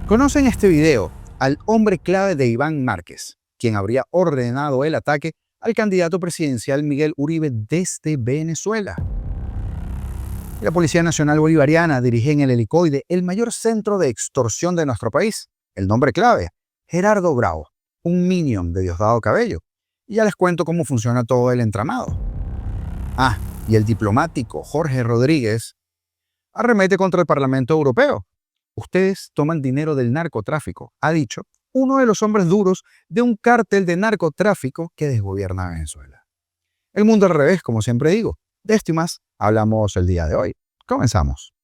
Conocen este video al hombre clave de Iván Márquez, quien habría ordenado el ataque al candidato presidencial Miguel Uribe desde Venezuela. La Policía Nacional Bolivariana dirige en el helicoide el mayor centro de extorsión de nuestro país. El nombre clave, Gerardo Bravo, un minion de Diosdado Cabello. Y ya les cuento cómo funciona todo el entramado. Y el diplomático Jorge Rodríguez arremete contra el Parlamento Europeo. Ustedes toman dinero del narcotráfico, ha dicho uno de los hombres duros de un cártel de narcotráfico que desgobierna Venezuela. El mundo al revés, como siempre digo. De esto y más hablamos el día de hoy. Comenzamos.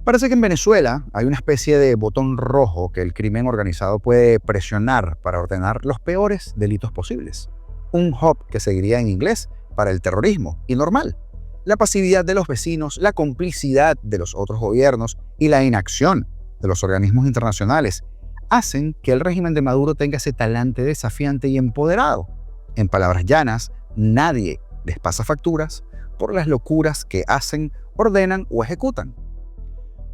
Parece que en Venezuela hay una especie de botón rojo que el crimen organizado puede presionar para ordenar los peores delitos posibles. Un hub que seguiría en inglés para el terrorismo y normal. La pasividad de los vecinos, la complicidad de los otros gobiernos y la inacción de los organismos internacionales hacen que el régimen de Maduro tenga ese talante desafiante y empoderado. En palabras llanas, nadie les pasa facturas por las locuras que hacen, ordenan o ejecutan.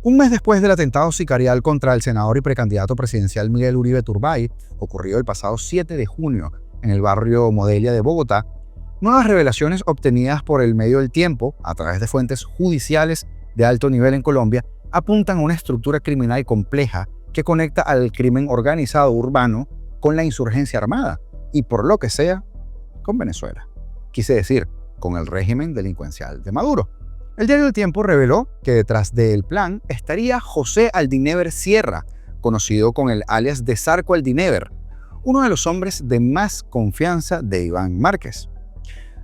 Un mes después del atentado sicarial contra el senador y precandidato presidencial Miguel Uribe Turbay, ocurrido el pasado 7 de junio en el barrio Modelia de Bogotá, nuevas revelaciones obtenidas por el medio del tiempo, a través de fuentes judiciales de alto nivel en Colombia, apuntan a una estructura criminal compleja que conecta al crimen organizado urbano con la insurgencia armada y, por lo que sea, con Venezuela. Quise decir, con el régimen delincuencial de Maduro. El diario El Tiempo reveló que detrás del plan estaría José Aldinever Sierra, conocido con el alias de Zarco Aldinever, uno de los hombres de más confianza de Iván Márquez.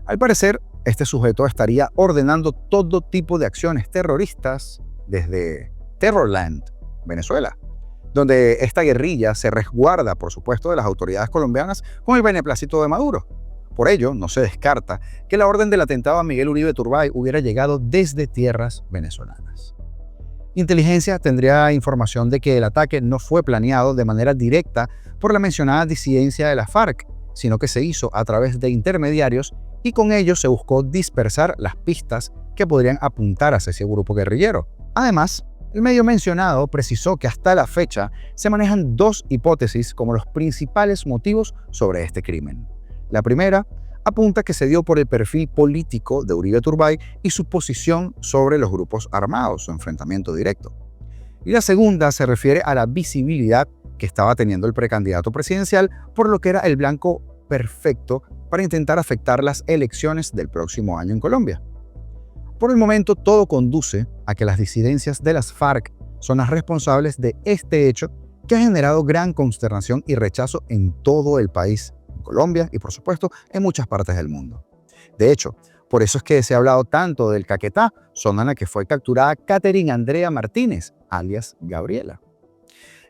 Al parecer, este sujeto estaría ordenando todo tipo de acciones terroristas desde Terrorland, Venezuela, donde esta guerrilla se resguarda, por supuesto, de las autoridades colombianas con el beneplácito de Maduro. Por ello, no se descarta que la orden del atentado a Miguel Uribe Turbay hubiera llegado desde tierras venezolanas. Inteligencia tendría información de que el ataque no fue planeado de manera directa por la mencionada disidencia de la FARC, sino que se hizo a través de intermediarios y con ello se buscó dispersar las pistas que podrían apuntar hacia ese grupo guerrillero. Además, el medio mencionado precisó que hasta la fecha se manejan dos hipótesis como los principales motivos sobre este crimen. La primera apunta que se dio por el perfil político de Uribe Turbay y su posición sobre los grupos armados, su enfrentamiento directo. Y la segunda se refiere a la visibilidad que estaba teniendo el precandidato presidencial, por lo que era el blanco perfecto para intentar afectar las elecciones del próximo año en Colombia. Por el momento, todo conduce a que las disidencias de las FARC son las responsables de este hecho que ha generado gran consternación y rechazo en todo el país, en Colombia y, por supuesto, en muchas partes del mundo. De hecho, por eso es que se ha hablado tanto del Caquetá, zona en la que fue capturada Catherine Andrea Martínez, alias Gabriela.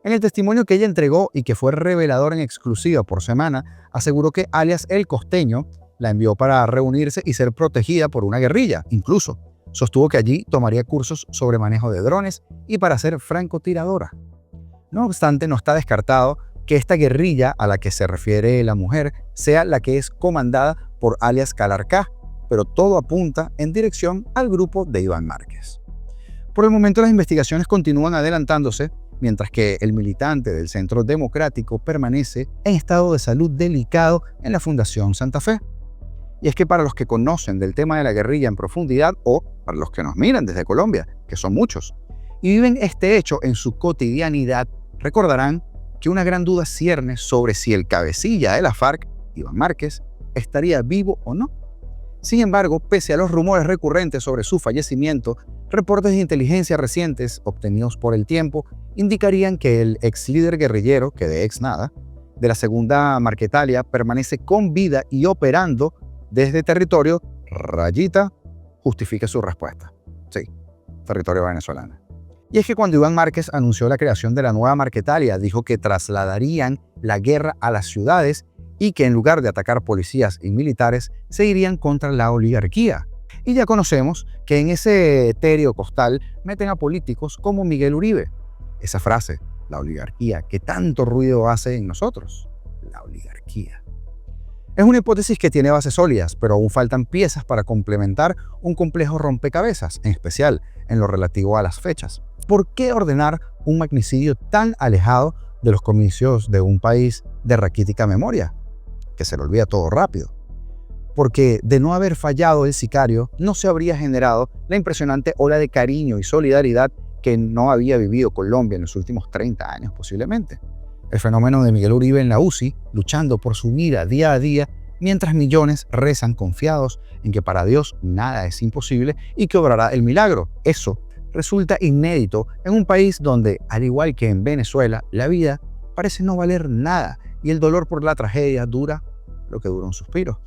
En el testimonio que ella entregó y que fue revelador en exclusiva por Semana, aseguró que alias El Costeño la envió para reunirse y ser protegida por una guerrilla. Incluso sostuvo que allí tomaría cursos sobre manejo de drones y para ser francotiradora. No obstante, no está descartado que esta guerrilla a la que se refiere la mujer sea la que es comandada por alias Calarcá, pero todo apunta en dirección al grupo de Iván Márquez. Por el momento las investigaciones continúan adelantándose, mientras que el militante del Centro Democrático permanece en estado de salud delicado en la Fundación Santa Fe. Y es que para los que conocen del tema de la guerrilla en profundidad, o para los que nos miran desde Colombia, que son muchos, y viven este hecho en su cotidianidad, recordarán que una gran duda cierne sobre si el cabecilla de la FARC, Iván Márquez, estaría vivo o no. Sin embargo, pese a los rumores recurrentes sobre su fallecimiento, reportes de inteligencia recientes obtenidos por El Tiempo indicarían que el ex líder guerrillero, que de ex nada, de la segunda Marquetalia permanece con vida y operando desde territorio, rayita, justifique su respuesta. Sí, territorio venezolano. Y es que cuando Iván Márquez anunció la creación de la nueva Marquetalia, dijo que trasladarían la guerra a las ciudades y que en lugar de atacar policías y militares, se irían contra la oligarquía. Y ya conocemos que en ese etéreo costal meten a políticos como Miguel Uribe. Esa frase, la oligarquía, que tanto ruido hace en nosotros. La oligarquía. Es una hipótesis que tiene bases sólidas, pero aún faltan piezas para complementar un complejo rompecabezas, en especial en lo relativo a las fechas. ¿Por qué ordenar un magnicidio tan alejado de los comicios de un país de raquítica memoria, que se le olvida todo rápido? Porque de no haber fallado el sicario, no se habría generado la impresionante ola de cariño y solidaridad que no había vivido Colombia en los últimos 30 años posiblemente. El fenómeno de Miguel Uribe en la UCI, luchando por su vida día a día, mientras millones rezan confiados en que para Dios nada es imposible y que obrará el milagro. Eso resulta inédito en un país donde, al igual que en Venezuela, la vida parece no valer nada y el dolor por la tragedia dura lo que dura un suspiro.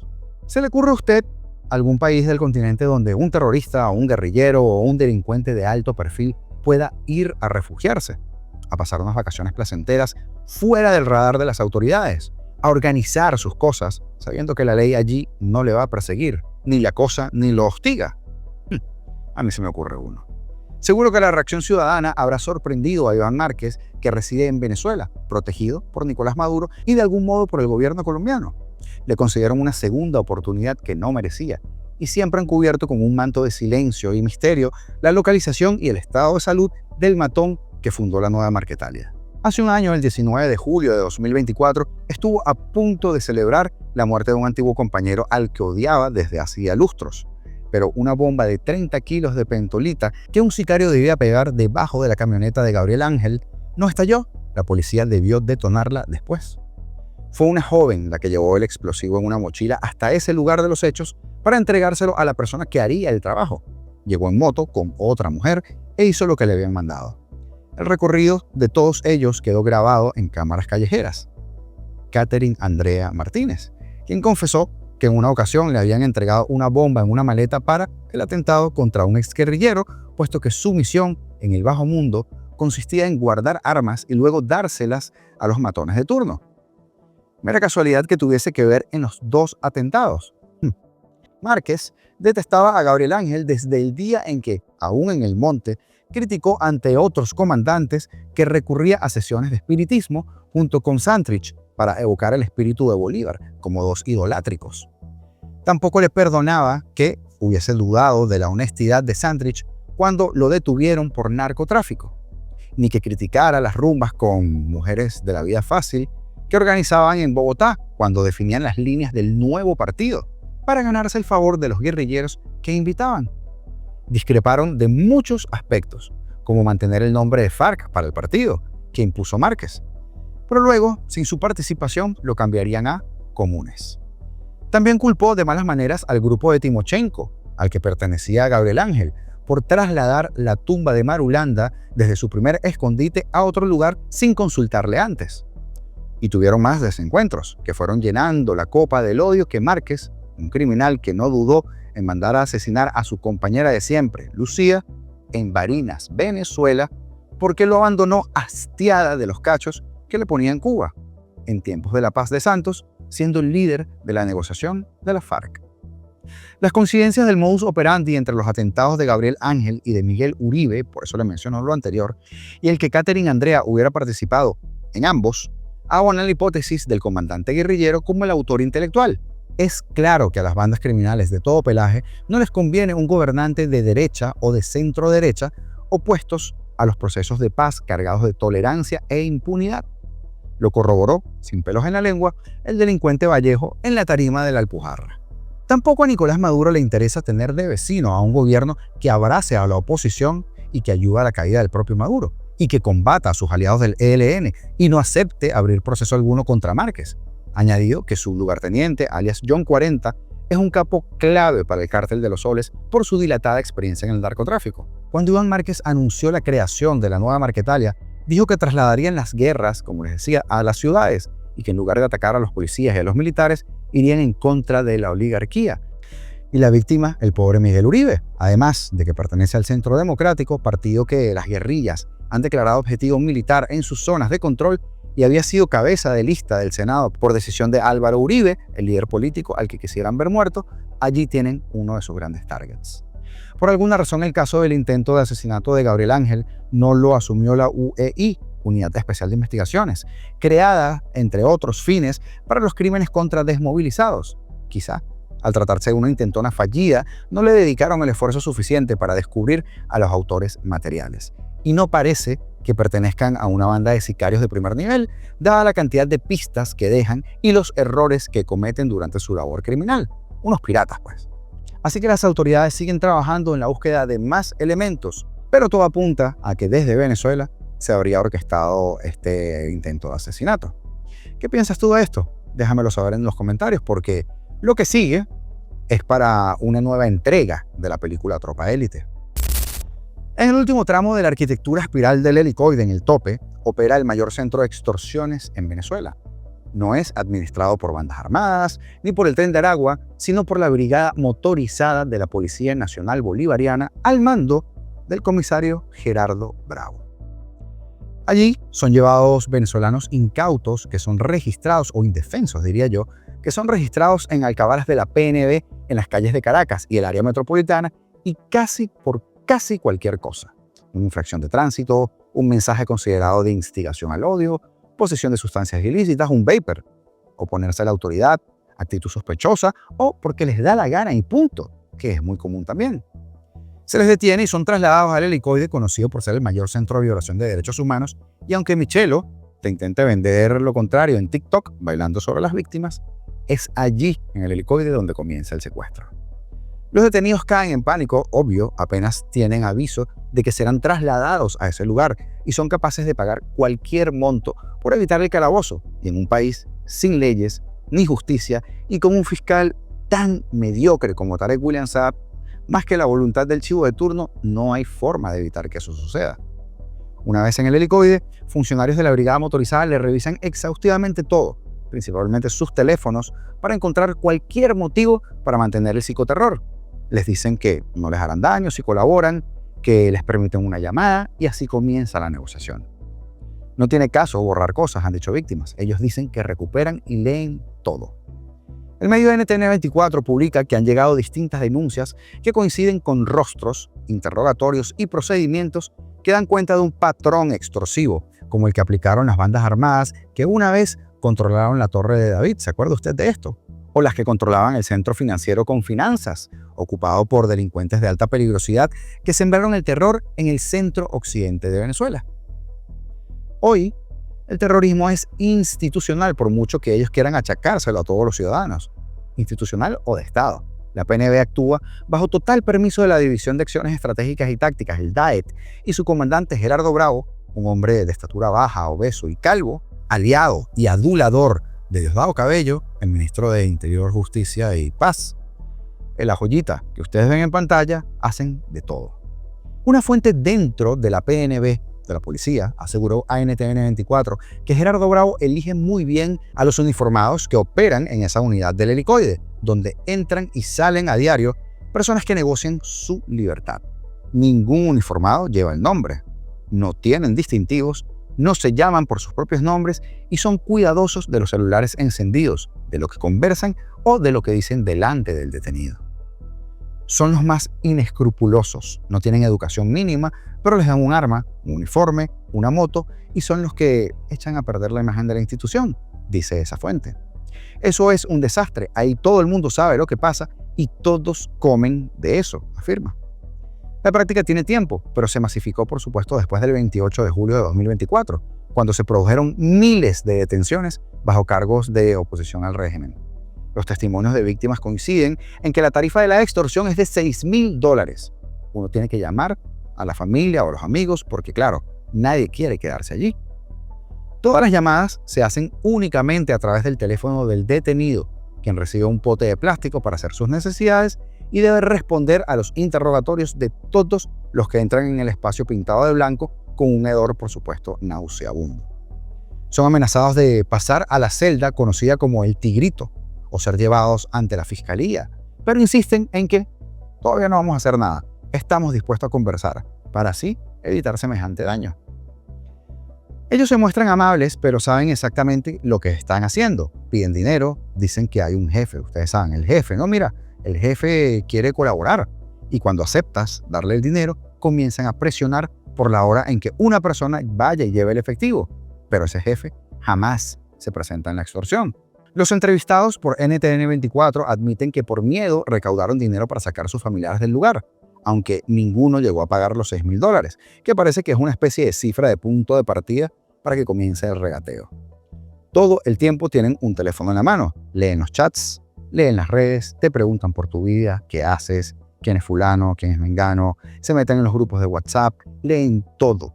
¿Se le ocurre a usted algún país del continente donde un terrorista o un guerrillero o un delincuente de alto perfil pueda ir a refugiarse, a pasar unas vacaciones placenteras fuera del radar de las autoridades, a organizar sus cosas sabiendo que la ley allí no le va a perseguir, ni le acosa ni lo hostiga? A mí se me ocurre uno. Seguro que la reacción ciudadana habrá sorprendido a Iván Márquez, que reside en Venezuela, protegido por Nicolás Maduro y de algún modo por el gobierno colombiano. Le concedieron una segunda oportunidad que no merecía y siempre han cubierto con un manto de silencio y misterio la localización y el estado de salud del matón que fundó la Nueva Marquetalia. Hace un año, el 19 de julio de 2024, estuvo a punto de celebrar la muerte de un antiguo compañero al que odiaba desde hacía lustros. Pero una bomba de 30 kilos de pentolita que un sicario debía pegar debajo de la camioneta de Gabriel Ángel no estalló. La policía debió detonarla después. Fue una joven la que llevó el explosivo en una mochila hasta ese lugar de los hechos para entregárselo a la persona que haría el trabajo. Llegó en moto con otra mujer e hizo lo que le habían mandado. El recorrido de todos ellos quedó grabado en cámaras callejeras. Catherine Andrea Martínez, quien confesó que en una ocasión le habían entregado una bomba en una maleta para el atentado contra un exguerrillero, puesto que su misión en el bajo mundo consistía en guardar armas y luego dárselas a los matones de turno. Mera casualidad que tuviese que ver en los dos atentados. Márquez detestaba a Gabriel Ángel desde el día en que, aún en el monte, criticó ante otros comandantes que recurría a sesiones de espiritismo junto con Santrich para evocar el espíritu de Bolívar, como dos idolátricos. Tampoco le perdonaba que hubiese dudado de la honestidad de Santrich cuando lo detuvieron por narcotráfico, ni que criticara las rumbas con mujeres de la vida fácil que organizaban en Bogotá cuando definían las líneas del nuevo partido para ganarse el favor de los guerrilleros que invitaban. Discreparon de muchos aspectos, como mantener el nombre de FARC para el partido, que impuso Márquez. Pero luego, sin su participación, lo cambiarían a Comunes. También culpó de malas maneras al grupo de Timochenko, al que pertenecía Gabriel Ángel, por trasladar la tumba de Marulanda desde su primer escondite a otro lugar sin consultarle antes. Y tuvieron más desencuentros, que fueron llenando la copa del odio que Márquez, un criminal que no dudó en mandar a asesinar a su compañera de siempre, Lucía, en Barinas, Venezuela, porque lo abandonó hastiada de los cachos que le ponía en Cuba, en tiempos de la paz de Santos, siendo el líder de la negociación de la FARC. Las coincidencias del modus operandi entre los atentados de Gabriel Ángel y de Miguel Uribe, por eso le menciono lo anterior, y el que Catherine Andrea hubiera participado en ambos, abonan la hipótesis del comandante guerrillero como el autor intelectual. Es claro que a las bandas criminales de todo pelaje no les conviene un gobernante de derecha o de centro derecha opuestos a los procesos de paz cargados de tolerancia e impunidad. Lo corroboró, sin pelos en la lengua, el delincuente Vallejo en la tarima de la Alpujarra. Tampoco a Nicolás Maduro le interesa tener de vecino a un gobierno que abrace a la oposición y que ayude a la caída del propio Maduro, y que combata a sus aliados del ELN y no acepte abrir proceso alguno contra Márquez. Añadido que su lugarteniente, alias John 40, es un capo clave para el Cártel de los Soles por su dilatada experiencia en el narcotráfico. Cuando Iván Márquez anunció la creación de la Nueva Marquetalia, dijo que trasladarían las guerras, como les decía, a las ciudades y que en lugar de atacar a los policías y a los militares, irían en contra de la oligarquía. Y la víctima, el pobre Miguel Uribe, además de que pertenece al Centro Democrático, partido que las guerrillas han declarado objetivo militar en sus zonas de control y había sido cabeza de lista del Senado por decisión de Álvaro Uribe, el líder político al que quisieran ver muerto. Allí tienen uno de sus grandes targets. Por alguna razón, el caso del intento de asesinato de Gabriel Ángel no lo asumió la UEI, Unidad Especial de Investigaciones, creada, entre otros fines, para los crímenes contra desmovilizados. Quizá, al tratarse de una intentona fallida, no le dedicaron el esfuerzo suficiente para descubrir a los autores materiales. y no parece que pertenezcan a una banda de sicarios de primer nivel, dada la cantidad de pistas que dejan y los errores que cometen durante su labor criminal. Unos piratas, pues. Así que las autoridades siguen trabajando en la búsqueda de más elementos, pero todo apunta a que desde Venezuela se habría orquestado este intento de asesinato. ¿Qué piensas tú de esto? Déjamelo saber en los comentarios, porque lo que sigue es para una nueva entrega de la película Tropa Élite. En el último tramo de la arquitectura espiral del helicoide en el tope, opera el mayor centro de extorsiones en Venezuela. No es administrado por bandas armadas ni por el Tren de Aragua, sino por la brigada motorizada de la Policía Nacional Bolivariana al mando del comisario Gerardo Bravo. Allí son llevados venezolanos incautos que son registrados, o indefensos diría yo, que son registrados en alcabalas de la PNB en las calles de Caracas y el área metropolitana, y por casi cualquier cosa. Una infracción de tránsito, un mensaje considerado de instigación al odio, posesión de sustancias ilícitas, un vapor, oponerse a la autoridad, actitud sospechosa o porque les da la gana y punto, que es muy común también. Se les detiene y son trasladados al helicoide, conocido por ser el mayor centro de violación de derechos humanos, y aunque Michelo te intente vender lo contrario en TikTok, bailando sobre las víctimas, es allí, en el helicoide, donde comienza el secuestro. Los detenidos caen en pánico, obvio, apenas tienen aviso de que serán trasladados a ese lugar y son capaces de pagar cualquier monto por evitar el calabozo, y en un país sin leyes ni justicia y con un fiscal tan mediocre como Tarek William Saab, más que la voluntad del chivo de turno, no hay forma de evitar que eso suceda. Una vez en el helicoide, funcionarios de la brigada motorizada le revisan exhaustivamente todo, principalmente sus teléfonos, para encontrar cualquier motivo para mantener el psicoterror. Les dicen que no les harán daño si colaboran, que les permiten una llamada, y así comienza la negociación. No tiene caso borrar cosas, han dicho víctimas. Ellos dicen que recuperan y leen todo. El medio NTN24 publica que han llegado distintas denuncias que coinciden con rostros, interrogatorios y procedimientos que dan cuenta de un patrón extorsivo, como el que aplicaron las bandas armadas que una vez controlaron la Torre de David. ¿Se acuerda usted de esto? O las que controlaban el centro financiero Confinanzas, ocupado por delincuentes de alta peligrosidad que sembraron el terror en el centro occidente de Venezuela. Hoy, el terrorismo es institucional, por mucho que ellos quieran achacárselo a todos los ciudadanos, institucional o de Estado. La PNB actúa bajo total permiso de la División de Acciones Estratégicas y Tácticas, el DAET, y su comandante Gerardo Bravo, un hombre de estatura baja, obeso y calvo, aliado y adulador de Diosdado Cabello, el ministro de Interior, Justicia y Paz. En la joyita que ustedes ven en pantalla hacen de todo. Una fuente dentro de la PNB, de la policía, aseguró a NTN24 que Gerardo Bravo elige muy bien a los uniformados que operan en esa unidad del helicoide, donde entran y salen a diario personas que negocian su libertad. Ningún uniformado lleva el nombre, no tienen distintivos, no se llaman por sus propios nombres y son cuidadosos de los celulares encendidos, de lo que conversan o de lo que dicen delante del detenido. Son los más inescrupulosos, no tienen educación mínima, pero les dan un arma, un uniforme, una moto y son los que echan a perder la imagen de la institución, dice esa fuente. Eso es un desastre, ahí todo el mundo sabe lo que pasa y todos comen de eso, afirma. La práctica tiene tiempo, pero se masificó, por supuesto, después del 28 de julio de 2024, cuando se produjeron miles de detenciones bajo cargos de oposición al régimen. Los testimonios de víctimas coinciden en que la tarifa de la extorsión es de $6.000. Uno tiene que llamar a la familia o a los amigos porque, claro, nadie quiere quedarse allí. Todas las llamadas se hacen únicamente a través del teléfono del detenido, quien recibe un pote de plástico para hacer sus necesidades y debe responder a los interrogatorios de todos los que entran en el espacio pintado de blanco con un hedor, por supuesto, nauseabundo. Son amenazados de pasar a la celda conocida como el Tigrito o ser llevados ante la fiscalía, pero insisten en que todavía no vamos a hacer nada, estamos dispuestos a conversar, para así evitar semejante daño. Ellos se muestran amables, pero saben exactamente lo que están haciendo. Piden dinero, dicen que hay un jefe, ustedes saben, el jefe, no, mira, el jefe quiere colaborar. Y cuando aceptas darle el dinero, comienzan a presionar por la hora en que una persona vaya y lleve el efectivo. Pero ese jefe jamás se presenta en la extorsión. Los entrevistados por NTN24 admiten que por miedo recaudaron dinero para sacar a sus familiares del lugar, aunque ninguno llegó a pagar los $6.000, que parece que es una especie de cifra de punto de partida para que comience el regateo. Todo el tiempo tienen un teléfono en la mano, leen los chats, leen las redes, te preguntan por tu vida, qué haces, quién es fulano, quién es mengano, se meten en los grupos de WhatsApp, leen todo,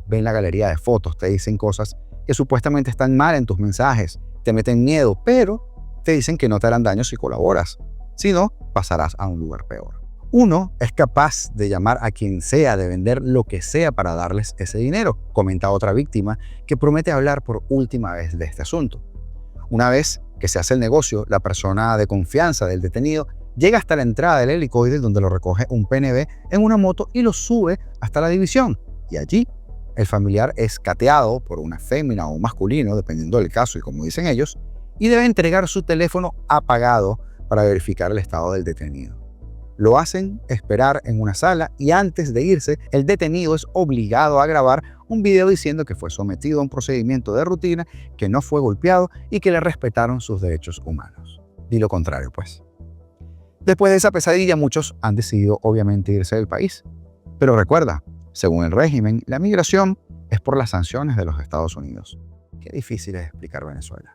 ven la galería de fotos, te dicen cosas que supuestamente están mal en tus mensajes, te meten miedo, pero te dicen que no te harán daño si colaboras, si no, pasarás a un lugar peor. Uno es capaz de llamar a quien sea, de vender lo que sea para darles ese dinero, comenta otra víctima que promete hablar por última vez de este asunto. Una vez que se hace el negocio, la persona de confianza del detenido llega hasta la entrada del helicoide donde lo recoge un PNV en una moto y lo sube hasta la división. Y allí el familiar es cateado por una fémina o un masculino, dependiendo del caso y como dicen ellos, y debe entregar su teléfono apagado para verificar el estado del detenido. Lo hacen esperar en una sala y antes de irse, el detenido es obligado a grabar un video diciendo que fue sometido a un procedimiento de rutina, que no fue golpeado y que le respetaron sus derechos humanos. Y lo contrario, pues. Después de esa pesadilla, muchos han decidido obviamente irse del país. Pero recuerda, según el régimen, la migración es por las sanciones de los Estados Unidos. Qué difícil es explicar Venezuela.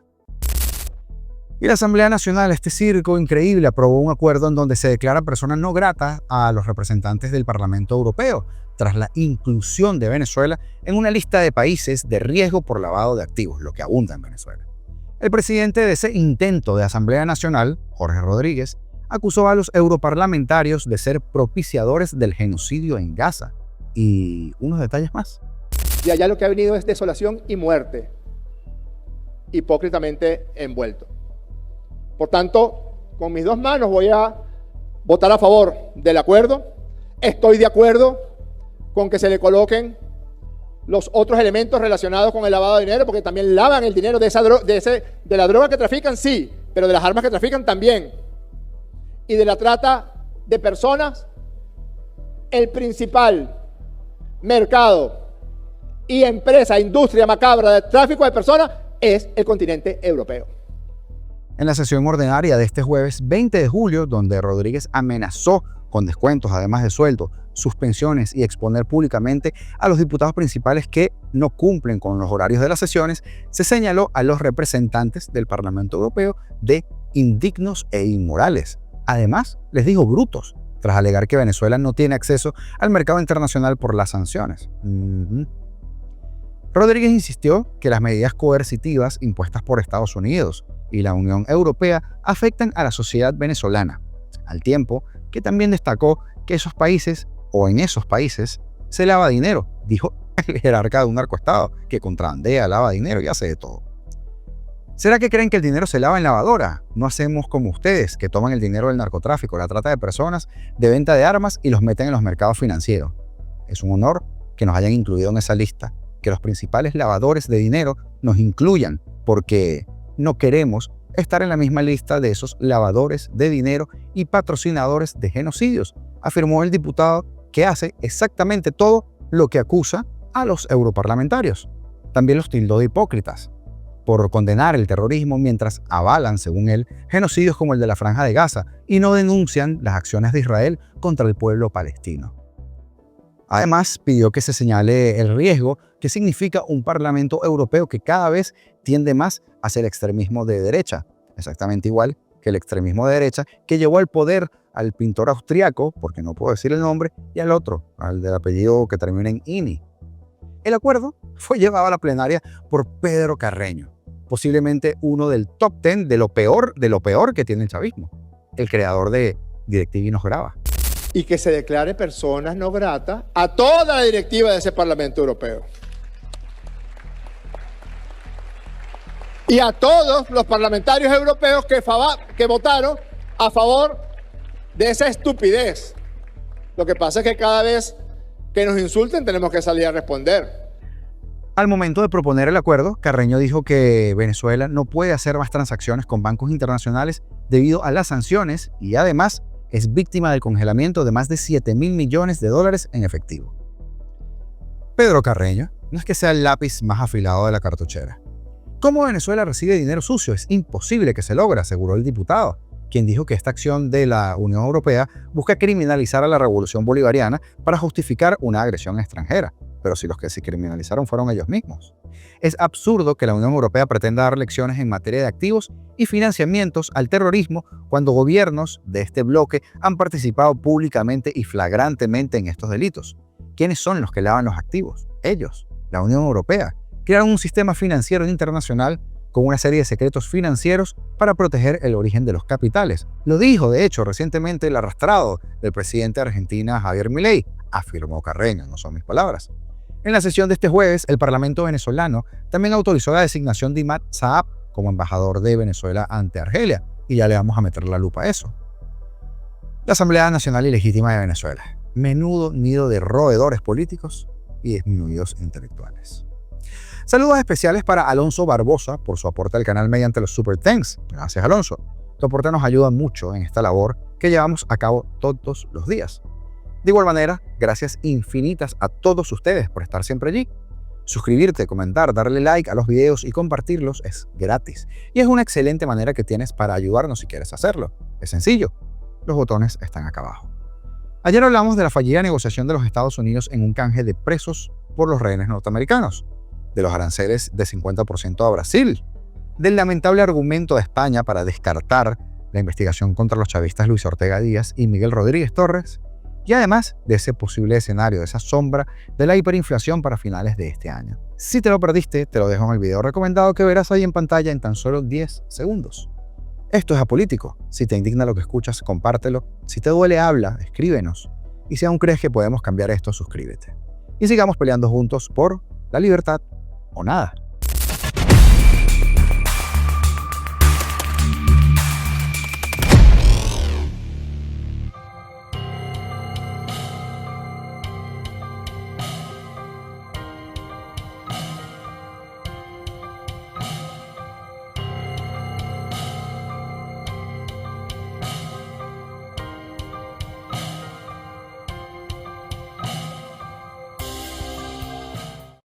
Y la Asamblea Nacional, este circo increíble, aprobó un acuerdo en donde se declara persona no grata a los representantes del Parlamento Europeo, tras la inclusión de Venezuela en una lista de países de riesgo por lavado de activos, lo que abunda en Venezuela. El presidente de ese intento de Asamblea Nacional, Jorge Rodríguez, acusó a los europarlamentarios de ser propiciadores del genocidio en Gaza. Y unos detalles más. De allá lo que ha venido es desolación y muerte, hipócritamente envuelto. Por tanto, con mis dos manos voy a votar a favor del acuerdo. Estoy de acuerdo con que se le coloquen los otros elementos relacionados con el lavado de dinero, porque también lavan el dinero de la droga que trafican, sí, pero de las armas que trafican también. Y de la trata de personas, el principal mercado y empresa, industria macabra de tráfico de personas es el continente europeo. En la sesión ordinaria de este jueves 20 de julio, donde Rodríguez amenazó con descuentos además de sueldo, suspensiones y exponer públicamente a los diputados principales que no cumplen con los horarios de las sesiones, se señaló a los representantes del Parlamento Europeo de indignos e inmorales. Además, les dijo brutos, tras alegar que Venezuela no tiene acceso al mercado internacional por las sanciones. Rodríguez insistió que las medidas coercitivas impuestas por Estados Unidos y la Unión Europea afectan a la sociedad venezolana, al tiempo que también destacó que en esos países se lava dinero, dijo el jerarca de un narcoestado que contrabandea, lava dinero y hace de todo. ¿Será que creen que el dinero se lava en lavadora? No hacemos como ustedes, que toman el dinero del narcotráfico, la trata de personas, de venta de armas y los meten en los mercados financieros. Es un honor que nos hayan incluido en esa lista, que los principales lavadores de dinero nos incluyan, porque no queremos estar en la misma lista de esos lavadores de dinero y patrocinadores de genocidios, afirmó el diputado que hace exactamente todo lo que acusa a los europarlamentarios. También los tildó de hipócritas por condenar el terrorismo mientras avalan, según él, genocidios como el de la Franja de Gaza y no denuncian las acciones de Israel contra el pueblo palestino. Además, pidió que se señale el riesgo que significa un Parlamento Europeo que cada vez tiende más hacia el extremismo de derecha, exactamente igual que el extremismo de derecha que llevó al poder al pintor austriaco, porque no puedo decir el nombre, y al otro, al del apellido que termina en Ini. El acuerdo fue llevado a la plenaria por Pedro Carreño, posiblemente uno del top 10 de lo peor que tiene el chavismo, el creador de DirecTV Nos Graba. Y que se declare personas no gratas a toda la directiva de ese Parlamento Europeo. Y a todos los parlamentarios europeos que votaron a favor de esa estupidez. Lo que pasa es que cada vez que nos insulten tenemos que salir a responder. Al momento de proponer el acuerdo, Carreño dijo que Venezuela no puede hacer más transacciones con bancos internacionales debido a las sanciones y además es víctima del congelamiento de más de $7.000 millones en efectivo. Pedro Carreño no es que sea el lápiz más afilado de la cartuchera. ¿Cómo Venezuela recibe dinero sucio? Es imposible que se logre, aseguró el diputado. quien dijo que esta acción de la Unión Europea busca criminalizar a la revolución bolivariana para justificar una agresión extranjera. Pero si los que se criminalizaron fueron ellos mismos. Es absurdo que la Unión Europea pretenda dar lecciones en materia de activos y financiamientos al terrorismo cuando gobiernos de este bloque han participado públicamente y flagrantemente en estos delitos. ¿Quiénes son los que lavan los activos? Ellos, la Unión Europea. Crearon un sistema financiero internacional con una serie de secretos financieros para proteger el origen de los capitales. Lo dijo, de hecho, recientemente el arrastrado del presidente de Argentina, Javier Milei, afirmó Carreño, no son mis palabras. En la sesión de este jueves, el Parlamento venezolano también autorizó la designación de Imad Saab como embajador de Venezuela ante Argelia, y ya le vamos a meter la lupa a eso. La Asamblea Nacional Ilegítima de Venezuela. Menudo nido de roedores políticos y disminuidos intelectuales. Saludos especiales para Alonso Barbosa por su aporte al canal mediante los Super Thanks. Gracias, Alonso. Tu aporte nos ayuda mucho en esta labor que llevamos a cabo todos los días. De igual manera, gracias infinitas a todos ustedes por estar siempre allí. Suscribirte, comentar, darle like a los videos y compartirlos es gratis. Y es una excelente manera que tienes para ayudarnos si quieres hacerlo. Es sencillo. Los botones están acá abajo. Ayer hablamos de la fallida negociación de los Estados Unidos en un canje de presos por los rehenes norteamericanos, de los aranceles de 50% a Brasil, del lamentable argumento de España para descartar la investigación contra los chavistas Luis Ortega Díaz y Miguel Rodríguez Torres, y además de ese posible escenario, de esa sombra de la hiperinflación para finales de este año. Si te lo perdiste, te lo dejo en el video recomendado que verás ahí en pantalla en tan solo 10 segundos. Esto es Apolítico. Si te indigna lo que escuchas, compártelo. Si te duele, habla, escríbenos. Y si aún crees que podemos cambiar esto, suscríbete. Y sigamos peleando juntos por la libertad o nada.